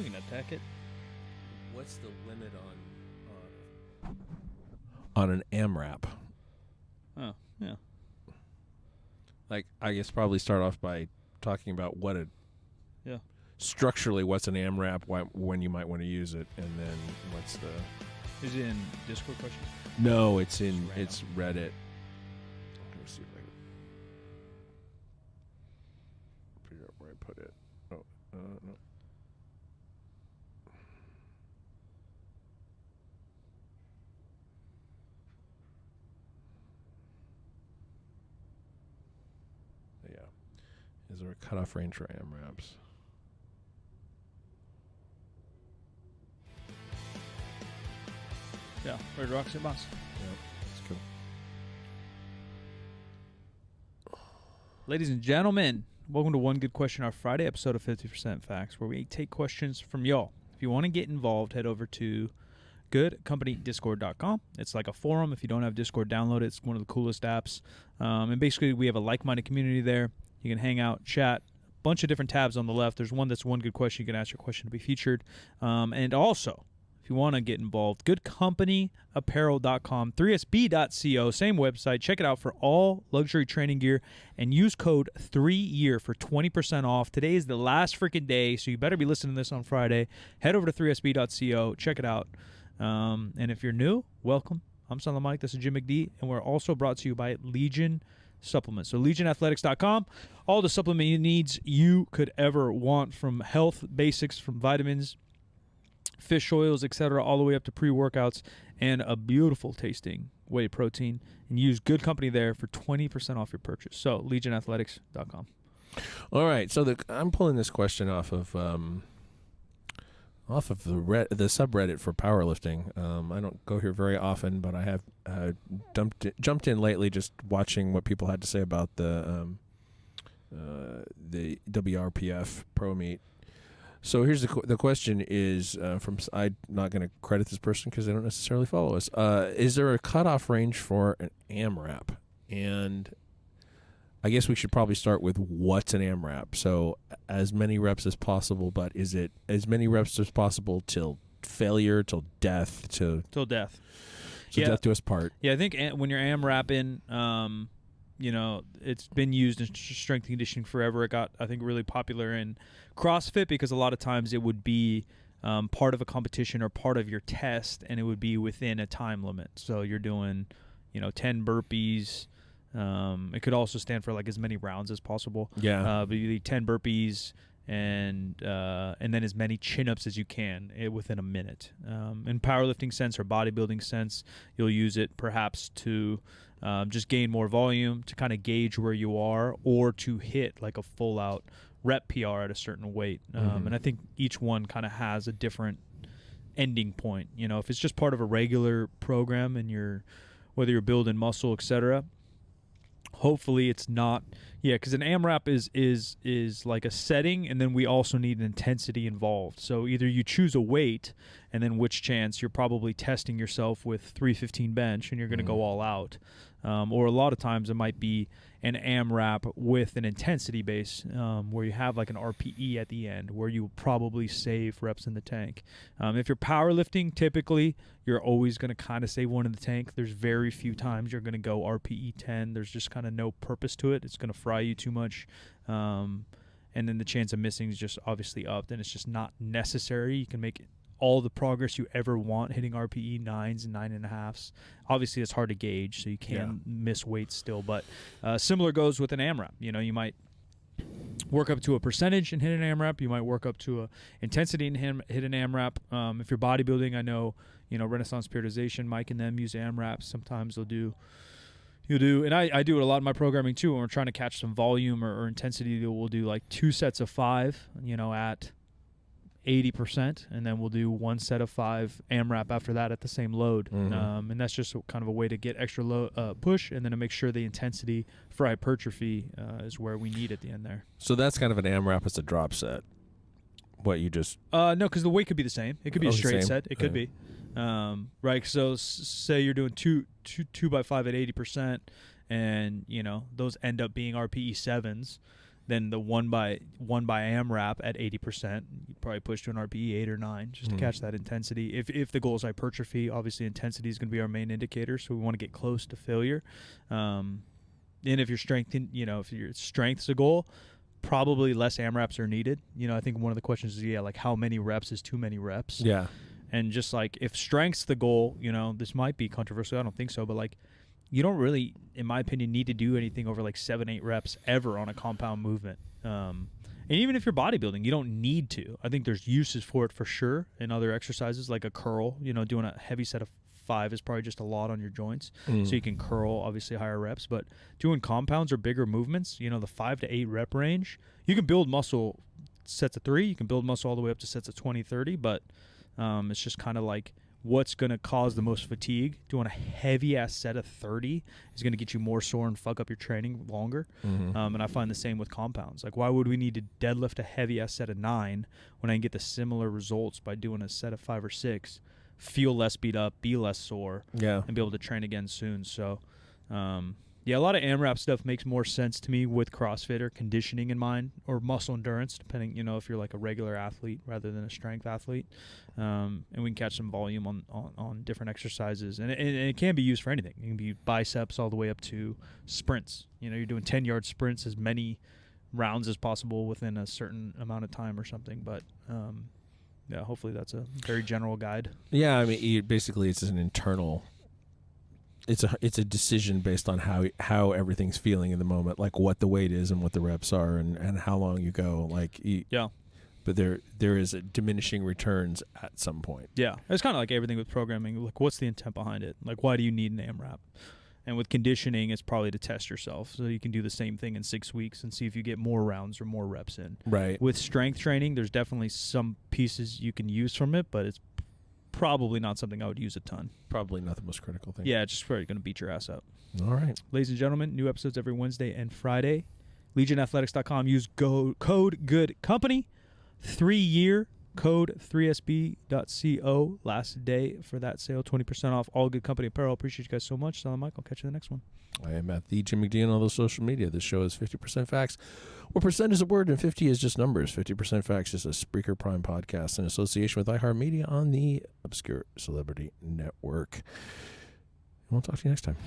We can attack it. What's the limit on an AMRAP? Oh, yeah. Like, I guess probably start off by talking about what a structurally what's an AMRAP, when you might want to use it, and then what's the. Is it in Discord questions? No, it's Reddit. Let me see if I can figure out where I put it. Oh, no. Yeah. Is there a cutoff range for AMRAPs? Yeah, Red Rocks and Boss. Yeah, that's cool. Ladies and gentlemen, welcome to One Good Question, our Friday episode of 50% Facts, where we take questions from y'all. If you want to get involved, head over to goodcompanydiscord.com. It's like a forum. If you don't have Discord, download it. It's one of the coolest apps. And basically, we have a like-minded community there. You can hang out, chat, a bunch of different tabs on the left. There's one that's One Good Question. You can ask your question to be featured. And also, if you want to get involved, goodcompanyapparel.com, 3sb.co, same website. Check it out for all luxury training gear and use code 3YEAR for 20% off. Today is the last freaking day, so you better be listening to this on Friday. Head over to 3sb.co, check it out. And if you're new, welcome. I'm Son of Mike. This is Jim McD, and we're also brought to you by Legion Supplements. So legionathletics.com, all the supplement needs you could ever want, from health basics, from vitamins, fish oils, etc., all the way up to pre-workouts and a beautiful tasting whey protein. And use Good Company there for 20% off your purchase. So legionathletics.com. All right, so I'm pulling this question off of the subreddit for powerlifting. I don't go here very often, but I have jumped in lately, just watching what people had to say about the WRPF Pro Meet. So here's the question is from, I'm not going to credit this person because they don't necessarily follow us. Is there a cutoff range for an AMRAP? And I guess we should probably start with what's an AMRAP. So as many reps as possible, but is it as many reps as possible till failure, till death? Till death. So death do us part. Yeah, I think when you're AMRAPing, it's been used in strength and conditioning forever. It got, I think, really popular in CrossFit because a lot of times it would be part of a competition or part of your test, and it would be within a time limit. So you're doing, 10 burpees. It could also stand for like as many rounds as possible. Yeah. But you need 10 burpees and then as many chin-ups as you can within a minute. In powerlifting sense or bodybuilding sense, you'll use it perhaps to just gain more volume, to kind of gauge where you are, or to hit like a full-out rep PR at a certain weight. And I think each one kind of has a different ending point. If it's just part of a regular program and whether you're building muscle, etc., hopefully it's not, because an AMRAP is like a setting, and then we also need an intensity involved. So either you choose a weight, and then which chance you're probably testing yourself with 315 bench, and you're going to go all out. Or a lot of times it might be an AMRAP with an intensity base, where you have like an RPE at the end, where you probably save reps in the tank. If you're powerlifting, typically you're always going to kind of save one in the tank. There's very few times you're going to go RPE 10. There's just kind of no purpose to it. It's going to fry you too much. And then the chance of missing is just obviously up, and it's just not necessary. You can make all the progress you ever want hitting RPE 9s and 9.5s. Obviously, it's hard to gauge, so you can miss weights still. But similar goes with an AMRAP. You might work up to a percentage and hit an AMRAP. You might work up to a intensity and hit an AMRAP. If you're bodybuilding, I know, Renaissance Periodization, Mike and them use AMRAPs. Sometimes you'll do, and I do it a lot in my programming too. When we're trying to catch some volume or intensity, we'll do like 2 sets of 5, at 80%, and then we'll do 1 set of 5 AMRAP after that at the same load. And that's just kind of a way to get extra push, and then to make sure the intensity for hypertrophy is where we need at the end there. So that's kind of an AMRAP as a drop set. What you just... No, because the weight could be the same. It could be a straight set. It could be. Right, so say you're doing 2 by 5 at 80%, and, those end up being RPE 7s. Then the 1 by AMRAP at 80%, probably push to an RPE 8 or 9 just to catch that intensity. If the goal is hypertrophy, obviously intensity is going to be our main indicator, so we want to get close to failure. And if your strength, if your strength's a goal, probably less AMRAPs are needed. I think one of the questions is, like how many reps is too many reps? Yeah. And just like if strength's the goal, this might be controversial. I don't think so, but like you don't really, in my opinion, need to do anything over like 7-8 reps ever on a compound movement. And even if you're bodybuilding, you don't need to. I think there's uses for it for sure in other exercises like a curl. Doing a heavy set of 5 is probably just a lot on your joints. So you can curl, obviously higher reps. But doing compounds or bigger movements, the 5 to 8 rep range, you can build muscle sets of 3. You can build muscle all the way up to sets of 20, 30. But it's just kind of like what's going to cause the most fatigue. Doing a heavy-ass set of 30 is going to get you more sore and fuck up your training longer. And I find the same with compounds. Like, why would we need to deadlift a heavy-ass set of 9 when I can get the similar results by doing a set of 5 or 6, feel less beat up, be less sore, and be able to train again soon? So, a lot of AMRAP stuff makes more sense to me with CrossFit or conditioning in mind, or muscle endurance, depending, if you're like a regular athlete rather than a strength athlete. And we can catch some volume on different exercises. And it can be used for anything. It can be biceps all the way up to sprints. You're doing 10-yard sprints, as many rounds as possible within a certain amount of time or something. But, hopefully that's a very general guide. Yeah, I mean, basically it's an internal... It's a decision based on how everything's feeling in the moment, like what the weight is and what the reps are and how long you go. But there is a diminishing returns at some point. Yeah, it's kind of like everything with programming. Like, what's the intent behind it? Like, why do you need an AMRAP? And with conditioning, it's probably to test yourself, so you can do the same thing in 6 weeks and see if you get more rounds or more reps in. Right. With strength training, there's definitely some pieces you can use from it, but it's probably not something I would use a ton. Probably not the most critical thing. Yeah, it's just probably going to beat your ass up. All right. Ladies and gentlemen, new episodes every Wednesday and Friday. LegionAthletics.com. Use code GOODCOMPANY. 3-year code 3sb.co. Last day for that sale. 20% off all Good Company apparel. Appreciate you guys so much. Silent Mike, I'll catch you in the next one. I am at the Jim McDonald on all the social media. This show is 50% facts. What percent is a word and 50 is just numbers. 50% facts is a Spreaker Prime podcast in association with iHeartMedia on the Obscure Celebrity Network. We'll talk to you next time.